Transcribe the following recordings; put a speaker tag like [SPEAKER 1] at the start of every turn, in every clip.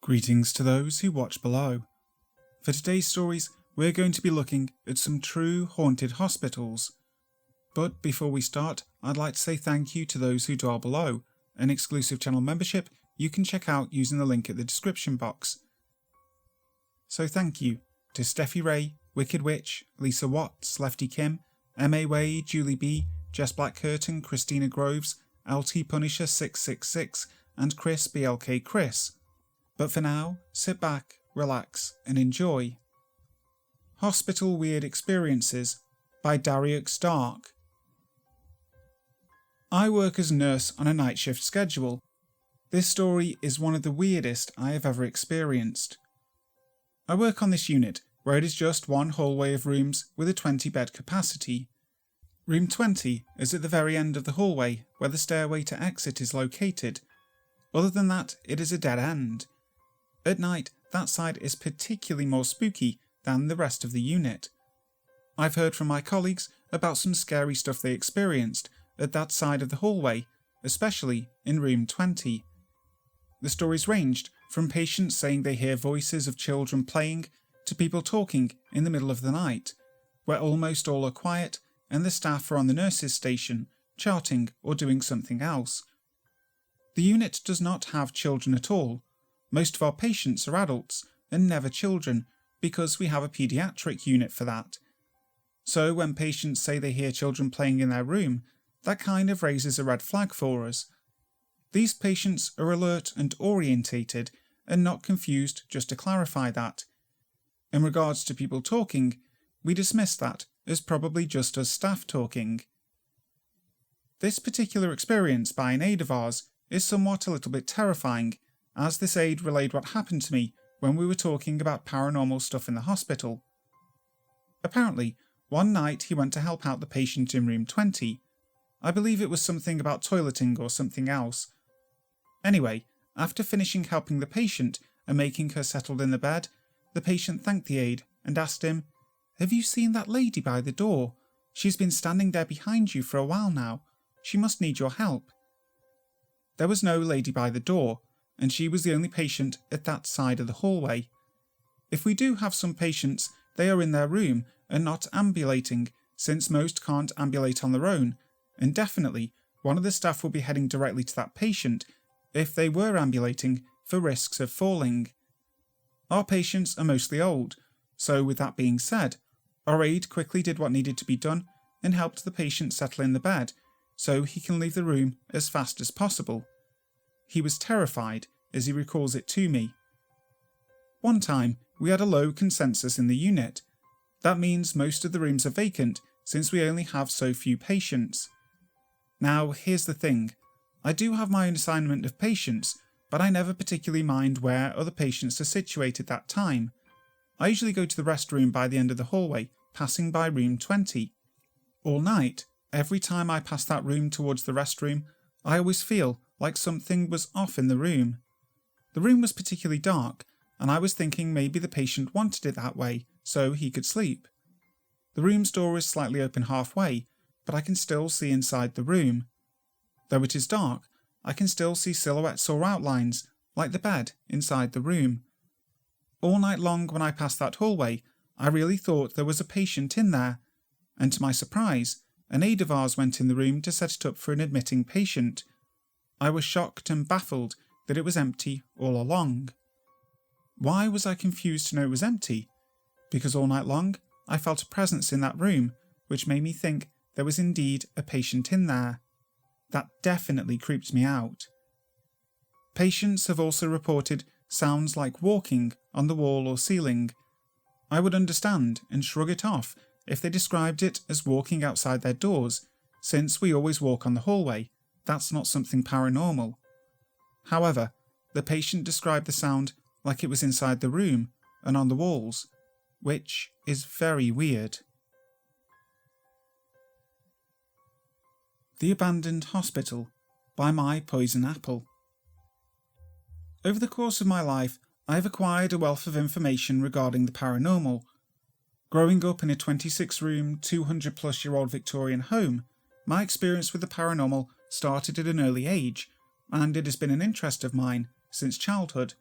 [SPEAKER 1] Greetings to those who watch below. For today's stories, we're going to be looking at some true haunted hospitals. But before we start, I'd like to say thank you to those who dwell below. An exclusive channel membership you can check out using the link at the description box. So thank you to Steffi Ray, Wicked Witch, Lisa Watts, Lefty Kim, M.A. Wade, Julie B, Jess Blackcurtain, Christina Groves, LT Punisher 666 and Chris BLK Chris. But for now, sit back, relax and enjoy. Hospital Weird Experiences by DarriuxDarkk. I work as a nurse on a night shift schedule. This story is one of the weirdest I have ever experienced. I work on this unit where it is just one hallway of rooms with a 20-bed capacity. Room 20 is at the very end of the hallway where the stairway to exit is located. Other than that, it is a dead end. At night, that side is particularly more spooky than the rest of the unit. I've heard from my colleagues about some scary stuff they experienced at that side of the hallway, especially in room 20. The stories ranged from patients saying they hear voices of children playing to people talking in the middle of the night, where almost all are quiet and the staff are on the nurses' station, charting or doing something else. The unit does not have children at all. Most of our patients are adults and never children because we have a paediatric unit for that. So when patients say they hear children playing in their room, that kind of raises a red flag for us. These patients are alert and orientated and not confused, just to clarify that. In regards to people talking, we dismiss that as probably just us staff talking. This particular experience by an aide of ours is somewhat a little bit terrifying, as this aide relayed what happened to me when we were talking about paranormal stuff in the hospital. Apparently, one night he went to help out the patient in room 20. I believe it was something about toileting or something else. Anyway, after finishing helping the patient and making her settled in the bed, the patient thanked the aide and asked him, "Have you seen that lady by the door? She's been standing there behind you for a while now. She must need your help." There was no lady by the door, and she was the only patient at that side of the hallway. If we do have some patients, they are in their room and not ambulating, since most can't ambulate on their own, and definitely one of the staff will be heading directly to that patient if they were ambulating for risks of falling. Our patients are mostly old, so with that being said, our aide quickly did what needed to be done and helped the patient settle in the bed so he can leave the room as fast as possible. He was terrified, as he recalls it to me. One time, we had a low consensus in the unit. That means most of the rooms are vacant since we only have so few patients. Now, here's the thing. I do have my own assignment of patients, but I never particularly mind where other patients are situated that time. I usually go to the restroom by the end of the hallway, passing by room 20. All night, every time I pass that room towards the restroom, I always feel like something was off in the room. The room was particularly dark, and I was thinking maybe the patient wanted it that way so he could sleep. The room's door is slightly open halfway, but I can still see inside the room. Though it is dark, I can still see silhouettes or outlines, like the bed, inside the room. All night long when I passed that hallway, I really thought there was a patient in there, and to my surprise, an aide of ours went in the room to set it up for an admitting patient. I was shocked and baffled that it was empty all along. Why was I confused to know it was empty? Because all night long, I felt a presence in that room, which made me think there was indeed a patient in there. That definitely creeped me out. Patients have also reported sounds like walking on the wall or ceiling. I would understand and shrug it off if they described it as walking outside their doors, since we always walk on the hallway. That's not something paranormal. However, the patient described the sound like it was inside the room and on the walls, which is very weird. The Abandoned Hospital by mypoisonapple. Over the course of my life, I have acquired a wealth of information regarding the paranormal. Growing up in a 26-room, 200-plus-year-old Victorian home, my experience with the paranormal started at an early age, and it has been an interest of mine since childhood.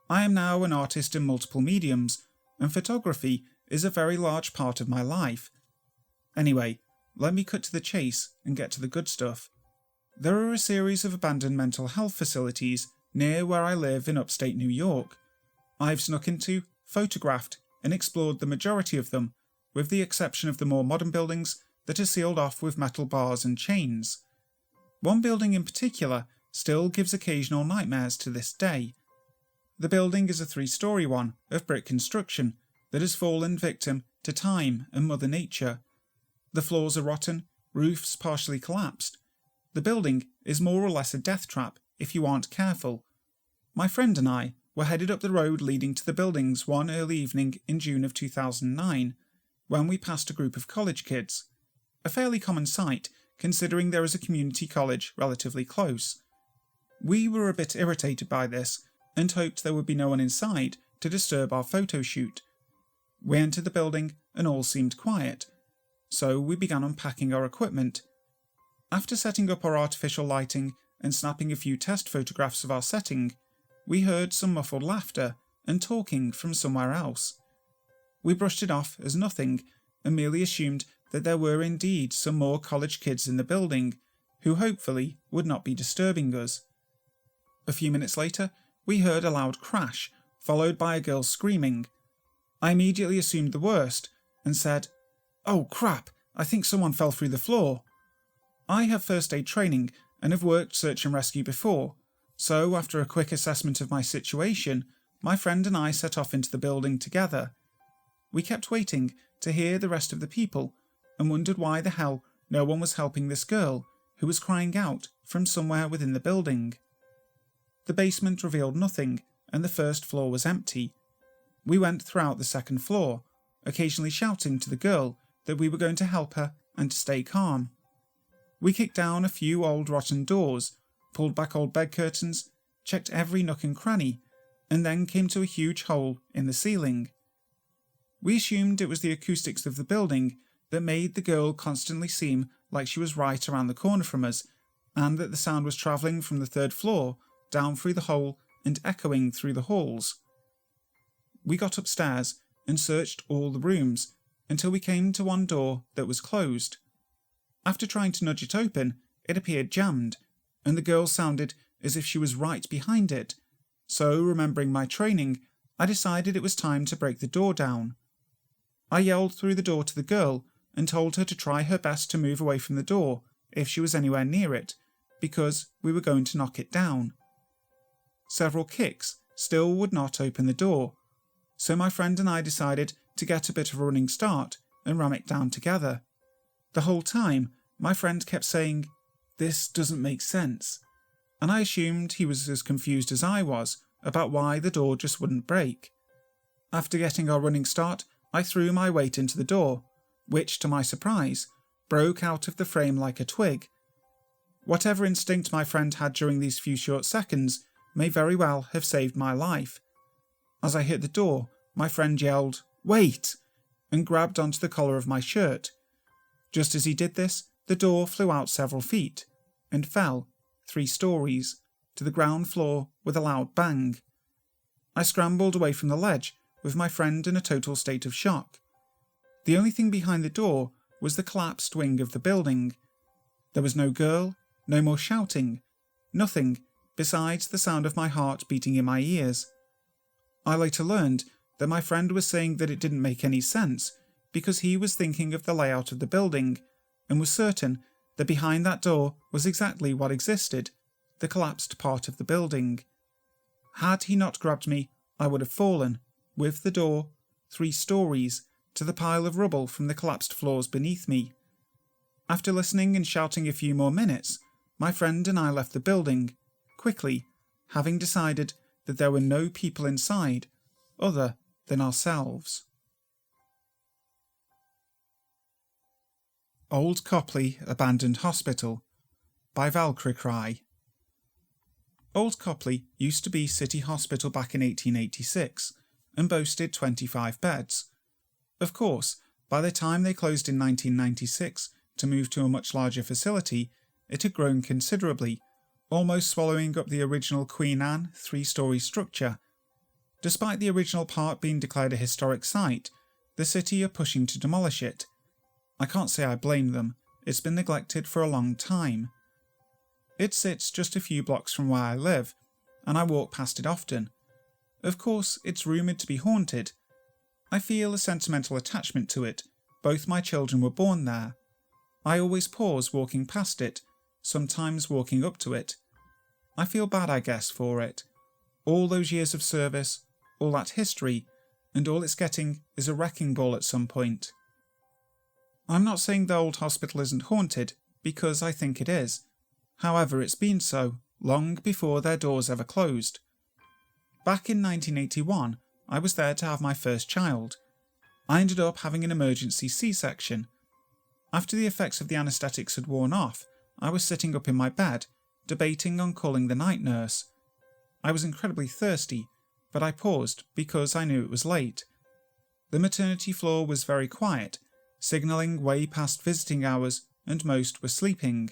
[SPEAKER 1] I am now an artist in multiple mediums, and photography is a very large part of my life. Anyway, let me cut to the chase and get to the good stuff. There are a series of abandoned mental health facilities near where I live in upstate New York. I've snuck into, photographed, and explored the majority of them, with the exception of the more modern buildings that are sealed off with metal bars and chains. One building in particular still gives occasional nightmares to this day. The building is a 3-story one of brick construction that has fallen victim to time and Mother Nature. The floors are rotten, roofs partially collapsed. The building is more or less a death trap if you aren't careful. My friend and I were headed up the road leading to the buildings one early evening in June of 2009, when we passed a group of college kids. A fairly common sight, considering there is a community college relatively close. We were a bit irritated by this, and hoped there would be no one inside to disturb our photo shoot. We entered the building and all seemed quiet, so we began unpacking our equipment. After setting up our artificial lighting and snapping a few test photographs of our setting, we heard some muffled laughter and talking from somewhere else. We brushed it off as nothing and merely assumed that there were indeed some more college kids in the building, who hopefully would not be disturbing us. A few minutes later, we heard a loud crash, followed by a girl screaming. I immediately assumed the worst and said, "Oh crap, I think someone fell through the floor." I have first aid training and have worked search and rescue before, so after a quick assessment of my situation, my friend and I set off into the building together. We kept waiting to hear the rest of the people and wondered why the hell no one was helping this girl who was crying out from somewhere within the building. The basement revealed nothing and the first floor was empty. We went throughout the second floor, occasionally shouting to the girl that we were going to help her and to stay calm. We kicked down a few old rotten doors, pulled back old bed curtains, checked every nook and cranny, and then came to a huge hole in the ceiling. We assumed it was the acoustics of the building that made the girl constantly seem like she was right around the corner from us, and that the sound was travelling from the third floor down through the hole and echoing through the halls. We got upstairs and searched all the rooms until we came to one door that was closed. After trying to nudge it open, it appeared jammed, and the girl sounded as if she was right behind it, so remembering my training, I decided it was time to break the door down. I yelled through the door to the girl and told her to try her best to move away from the door if she was anywhere near it, because we were going to knock it down. Several kicks still would not open the door, so my friend and I decided to get a bit of a running start and ram it down together. The whole time, my friend kept saying, "This doesn't make sense," and I assumed he was as confused as I was about why the door just wouldn't break. After getting our running start, I threw my weight into the door, which, to my surprise, broke out of the frame like a twig. Whatever instinct my friend had during these few short seconds may very well have saved my life. As I hit the door, my friend yelled, "Wait!" and grabbed onto the collar of my shirt. Just as he did this, the door flew out several feet and fell 3 stories to the ground floor with a loud bang. I scrambled away from the ledge with my friend in a total state of shock. The only thing behind the door was the collapsed wing of the building. There was no girl, no more shouting, nothing besides the sound of my heart beating in my ears. I later learned that my friend was saying that it didn't make any sense because he was thinking of the layout of the building and was certain that behind that door was exactly what existed, the collapsed part of the building. Had he not grabbed me, I would have fallen, with the door, 3 stories, to the pile of rubble from the collapsed floors beneath me. After listening and shouting a few more minutes, my friend and I left the building, quickly, having decided that there were no people inside other than ourselves. Old Copley Abandoned Hospital by Valkricry. Old Copley used to be City Hospital back in 1886 and boasted 25 beds. Of course, by the time they closed in 1996 to move to a much larger facility, it had grown considerably, almost swallowing up the original Queen Anne 3-story structure. Despite the original park being declared a historic site, the city are pushing to demolish it. I can't say I blame them, it's been neglected for a long time. It sits just a few blocks from where I live, and I walk past it often. Of course, it's rumoured to be haunted. I feel a sentimental attachment to it, both my children were born there. I always pause walking past it, sometimes walking up to it. I feel bad, I guess, for it. All those years of service, all that history, and all it's getting is a wrecking ball at some point. I'm not saying the old hospital isn't haunted, because I think it is. However, it's been so, long before their doors ever closed. Back in 1981, I was there to have my first child. I ended up having an emergency C-section. After the effects of the anaesthetics had worn off, I was sitting up in my bed, debating on calling the night nurse. I was incredibly thirsty, but I paused because I knew it was late. The maternity floor was very quiet, signalling way past visiting hours, and most were sleeping.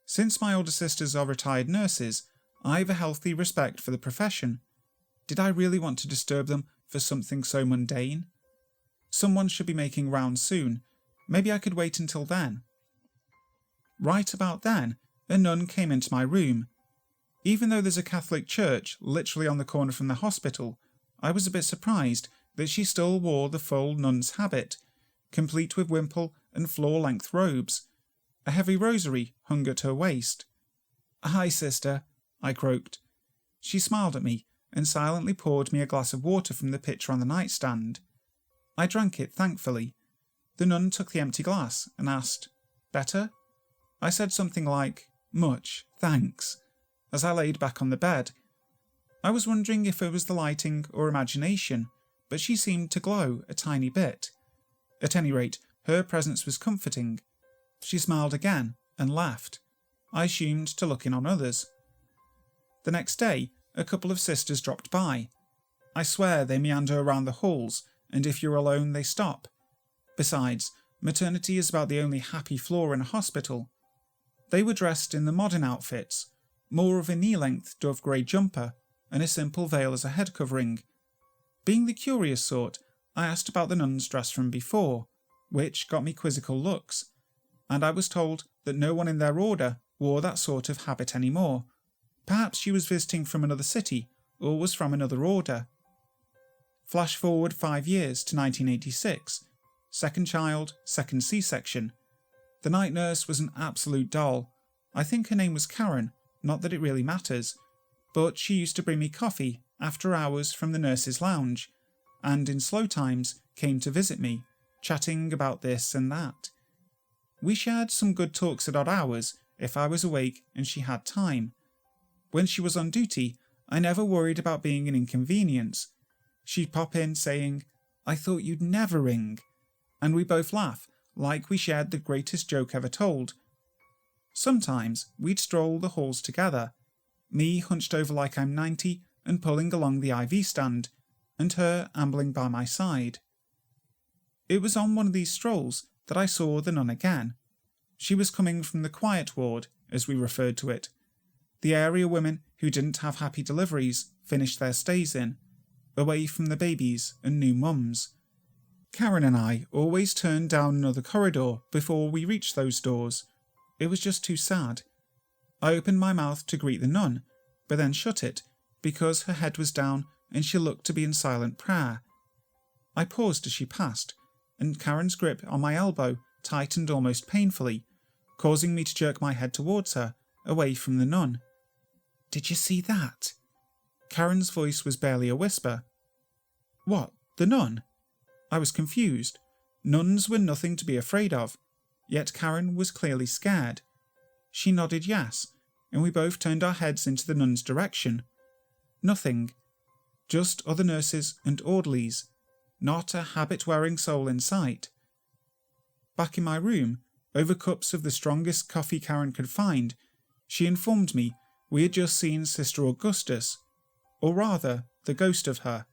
[SPEAKER 1] Since my older sisters are retired nurses, I have a healthy respect for the profession. Did I really want to disturb them for something so mundane? Someone should be making rounds soon. Maybe I could wait until then. Right about then, a nun came into my room. Even though there's a Catholic church literally on the corner from the hospital, I was a bit surprised that she still wore the full nun's habit, complete with wimple and floor-length robes. A heavy rosary hung at her waist. "Hi, sister," I croaked. She smiled at me and silently poured me a glass of water from the pitcher on the nightstand. I drank it, thankfully. The nun took the empty glass and asked, "Better?" I said something like, "Much, thanks," as I laid back on the bed. I was wondering if it was the lighting or imagination, but she seemed to glow a tiny bit. At any rate, her presence was comforting. She smiled again and laughed. I assumed to look in on others. The next day, a couple of sisters dropped by. I swear they meander around the halls, and if you're alone they stop. Besides, maternity is about the only happy floor in a hospital. They were dressed in the modern outfits, more of a knee-length dove grey jumper and a simple veil as a head covering. Being the curious sort, I asked about the nun's dress from before, which got me quizzical looks, and I was told that no one in their order wore that sort of habit anymore. Perhaps she was visiting from another city, or was from another order. Flash forward 5 years to 1986. Second child, second C-section. The night nurse was an absolute doll. I think her name was Karen, not that it really matters, but she used to bring me coffee after hours from the nurse's lounge, and in slow times came to visit me, chatting about this and that. We shared some good talks at odd hours if I was awake and she had time. When she was on duty, I never worried about being an inconvenience. She'd pop in saying, "I thought you'd never ring," and we both laugh like we shared the greatest joke ever told. Sometimes we'd stroll the halls together, me hunched over like I'm 90 and pulling along the IV stand, and her ambling by my side. It was on one of these strolls that I saw the nun again. She was coming from the quiet ward, as we referred to it, the area women who didn't have happy deliveries finished their stays in, away from the babies and new mums. Karen and I always turned down another corridor before we reached those doors. It was just too sad. I opened my mouth to greet the nun, but then shut it, because her head was down and she looked to be in silent prayer. I paused as she passed, and Karen's grip on my elbow tightened almost painfully, causing me to jerk my head towards her, away from the nun. "Did you see that?" Karen's voice was barely a whisper. "What, the nun?" I was confused. Nuns were nothing to be afraid of, yet Karen was clearly scared. She nodded yes, and we both turned our heads into the nun's direction. Nothing. Just other nurses and orderlies. Not a habit-wearing soul in sight. Back in my room, over cups of the strongest coffee Karen could find, she informed me we had just seen Sister Augustus, or rather, the ghost of her.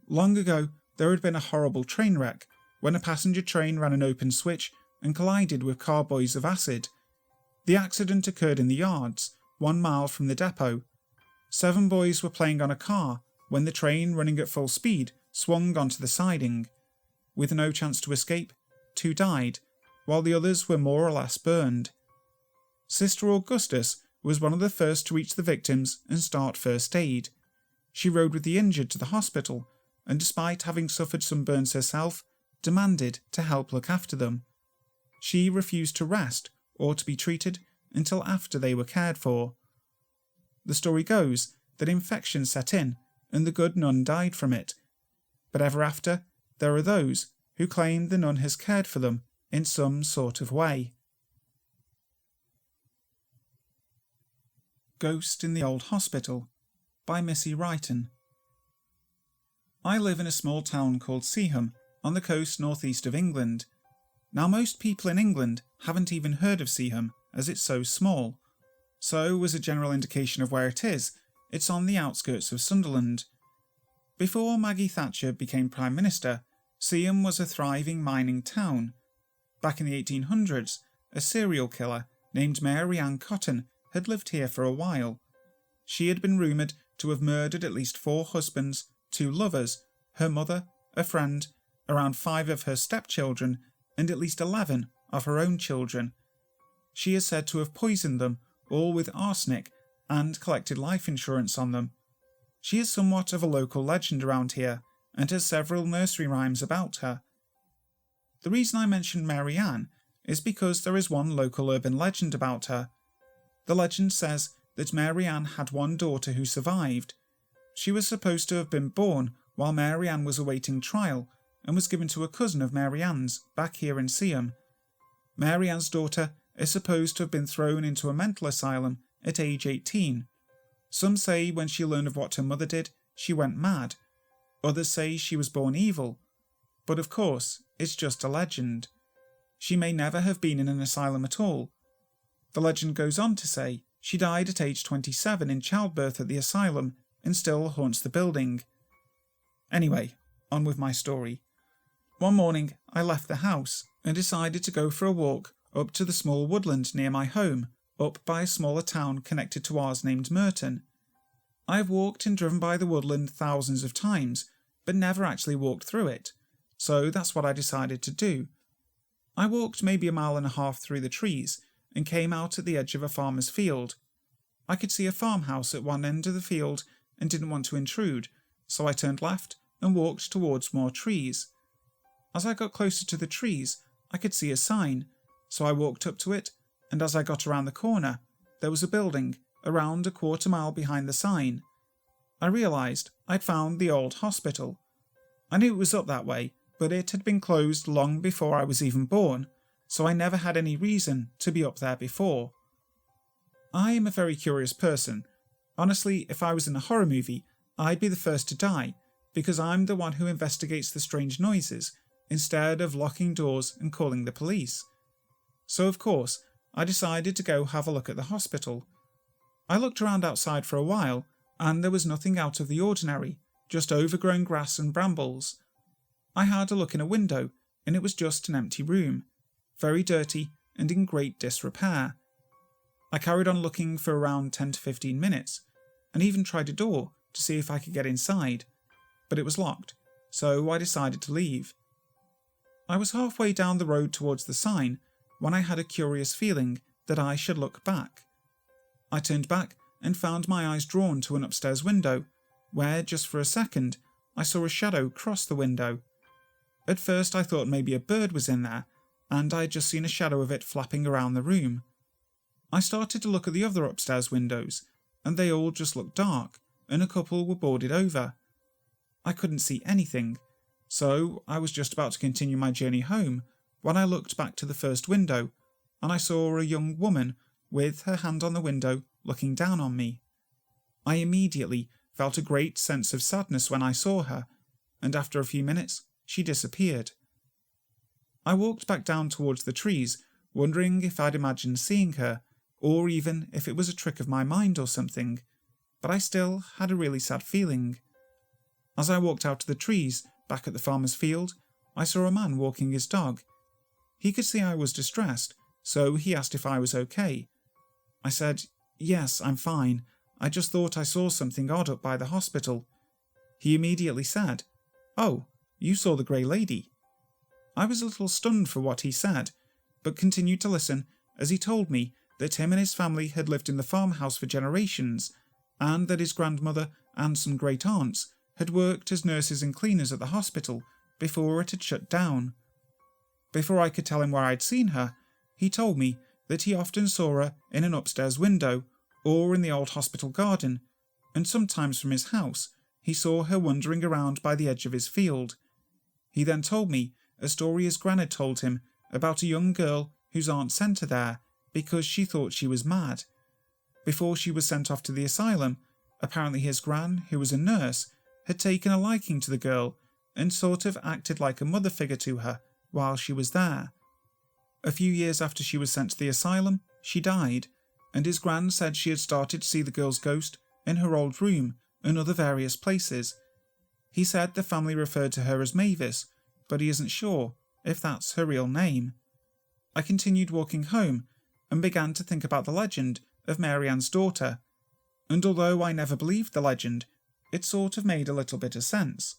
[SPEAKER 1] Long ago, there had been a horrible train wreck when a passenger train ran an open switch and collided with carboys of acid. The accident occurred in the yards, 1 mile from the depot. 7 boys were playing on a car when the train, running at full speed, swung onto the siding. With no chance to escape, 2 died, while the others were more or less burned. Sister Augustus was one of the first to reach the victims and start first aid. She rode with the injured to the hospital, and despite having suffered some burns herself, demanded to help look after them. She refused to rest or to be treated until after they were cared for. The story goes that infection set in and the good nun died from it, but ever after there are those who claim the nun has cared for them in some sort of way. Ghost in the Old Hospital by Missy-Ryton. I live in a small town called Seaham on the coast northeast of England. Now most people in England haven't even heard of Seaham as it's so small. So, as a general indication of where it is, it's on the outskirts of Sunderland. Before Maggie Thatcher became Prime Minister, Seaham was a thriving mining town. Back in the 1800s, a serial killer named Mary Ann Cotton had lived here for a while. She had been rumoured to have murdered at least 4 husbands, 2 lovers, her mother, a friend, around 5 of her stepchildren, and at least 11 of her own children. She is said to have poisoned them, all with arsenic, and collected life insurance on them. She is somewhat of a local legend around here, and has several nursery rhymes about her. The reason I mentioned Mary Ann is because there is one local urban legend about her. The legend says that Mary Ann had one daughter who survived. She was supposed to have been born while Mary Ann was awaiting trial, and was given to a cousin of Mary Ann's back here in Seaham. Mary Ann's daughter is supposed to have been thrown into a mental asylum at age 18. Some say when she learned of what her mother did, she went mad. Others say she was born evil. But of course, it's just a legend. She may never have been in an asylum at all. The legend goes on to say she died at age 27 in childbirth at the asylum and still haunts the building. Anyway, on with my story. One morning, I left the house and decided to go for a walk up to the small woodland near my home, up by a smaller town connected to ours named Merton. I have walked and driven by the woodland thousands of times, but never actually walked through it, so that's what I decided to do. I walked maybe 1.5 miles through the trees and came out at the edge of a farmer's field. I could see a farmhouse at one end of the field and didn't want to intrude, so I turned left and walked towards more trees. As I got closer to the trees, I could see a sign, so I walked up to it, and as I got around the corner, there was a building around 1/4 mile behind the sign. I realised I'd found the old hospital. I knew it was up that way, but it had been closed long before I was even born, so I never had any reason to be up there before. I am a very curious person. Honestly, if I was in a horror movie, I'd be the first to die, because I'm the one who investigates the strange noises, instead of locking doors and calling the police. So of course, I decided to go have a look at the hospital. I looked around outside for a while, and there was nothing out of the ordinary, just overgrown grass and brambles. I had a look in a window, and it was just an empty room, very dirty and in great disrepair. I carried on looking for around 10 to 15 minutes, and even tried a door to see if I could get inside, but it was locked, so I decided to leave. I was halfway down the road towards the sign when I had a curious feeling that I should look back. I turned back and found my eyes drawn to an upstairs window, where just for a second I saw a shadow cross the window. At first I thought maybe a bird was in there, and I had just seen a shadow of it flapping around the room. I started to look at the other upstairs windows, and they all just looked dark, and a couple were boarded over. I couldn't see anything, so I was just about to continue my journey home when I looked back to the first window, and I saw a young woman with her hand on the window looking down on me. I immediately felt a great sense of sadness when I saw her, and after a few minutes she disappeared. I walked back down towards the trees, wondering if I'd imagined seeing her, or even if it was a trick of my mind or something, but I still had a really sad feeling. As I walked out to the trees, back at the farmer's field, I saw a man walking his dog. He could see I was distressed, so he asked if I was okay. I said, "Yes, I'm fine. I just thought I saw something odd up by the hospital." He immediately said, "Oh, you saw the Grey Lady." I was a little stunned for what he said, but continued to listen as he told me that him and his family had lived in the farmhouse for generations, and that his grandmother and some great aunts had worked as nurses and cleaners at the hospital before it had shut down. Before I could tell him where I'd seen her, he told me that he often saw her in an upstairs window or in the old hospital garden, and sometimes from his house he saw her wandering around by the edge of his field. He then told me a story his gran had told him about a young girl whose aunt sent her there because she thought she was mad. Before she was sent off to the asylum, apparently his gran, who was a nurse, had taken a liking to the girl and sort of acted like a mother figure to her while she was there. A few years after she was sent to the asylum, she died, and his gran said she had started to see the girl's ghost in her old room and other various places. He said the family referred to her as Mavis, but he isn't sure if that's her real name. I continued walking home and began to think about the legend of Mary Ann's daughter, and although I never believed the legend, it sort of made a little bit of sense.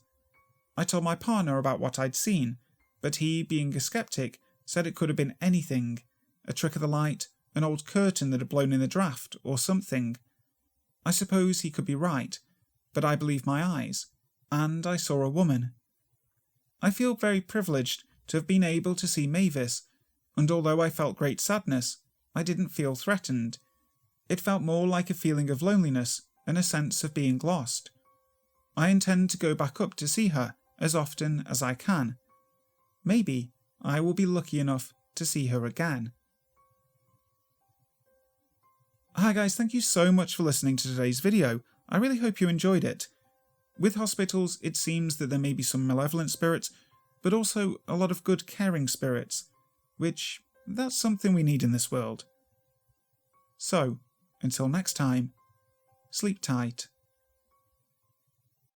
[SPEAKER 1] I told my partner about what I'd seen, but he, being a skeptic, said it could have been anything, a trick of the light, an old curtain that had blown in the draft, or something. I suppose he could be right, but I believed my eyes, and I saw a woman. I feel very privileged to have been able to see Mavis, and although I felt great sadness, I didn't feel threatened. It felt more like a feeling of loneliness and a sense of being lost. I intend to go back up to see her as often as I can. Maybe I will be lucky enough to see her again. Hi guys, thank you so much for listening to today's video. I really hope you enjoyed it. With hospitals, it seems that there may be some malevolent spirits, but also a lot of good caring spirits, which that's something we need in this world. So, until next time, sleep tight.